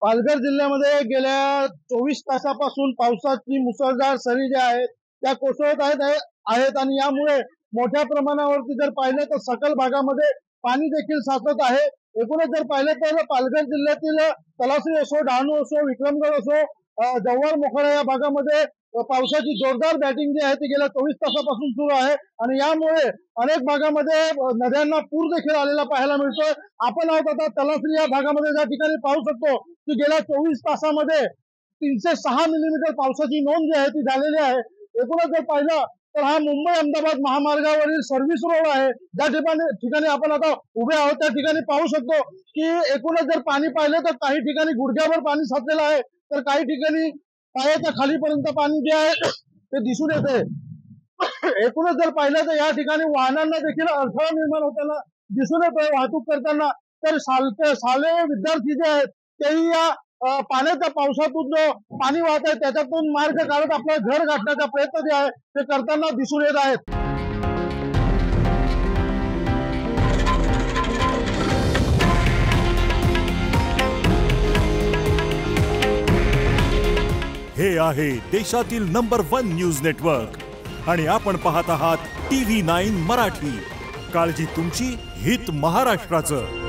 पालघर जिल्ह्यामध्ये गेल्या 24 तासापासून पावसाची मुसळधार सरी ज्या आहेत त्या कोसळत आहेत आणि यामुळे मोठ्या प्रमाणावरती जर पाहिलं तर सकल भागामध्ये पाणी देखील साचत आहे। एकूणच जर पाहिलं तर पालघर जिल्ह्यातील तलासरी असो, डहाणू असो, विक्रमगड असो, जव्हार मोखाडा या भागामध्ये पावसाची जोरदार बॅटिंग जी आहे ती गेल्या 24 तासापासून सुरू आहे आणि यामुळे अनेक भागामध्ये नद्यांना पूर देखील आलेला पाहायला मिळतोय। आपण आहोत आता तलासरी या भागामध्ये ज्या ठिकाणी पाहू शकतो की गेल्या 24 तासामध्ये 306 मिलीमीटर पावसाची नोंद जी आहे ती झालेली आहे। एकूणच जर पाहिलं तर हा मुंबई अहमदाबाद महामार्गावरील सर्व्हिस रोड आहे, ज्या ठिकाणी आपण आता उभे आहोत त्या ठिकाणी पाहू शकतो की एकूणच जर पाणी पाहिलं तर काही ठिकाणी गुडघ्यावर पाणी साचलेलं आहे तर काही ठिकाणी पायाच्या खालीपर्यंत पाणी जे आहे ते दिसून येते। एकूणच जर पाहिलं तर या ठिकाणी वाहनांना देखील अडथळा निर्माण होताना दिसून येतोय वाहतूक करताना। तर शालेय विद्यार्थी जे आहेत तेही या पाण्याच्या पावसातून जो पाणी वाहत आहे त्याच्यातून मार्ग काढत आपलं घर गाठण्याचा प्रयत्न जे आहे ते करताना दिसून येत आहेत। हे आहे देशातील नंबर 1 न्यूज नेटवर्क आणि आपण पाहत आहात TV9 मराठी। काळजी तुमची, हित महाराष्ट्राचं।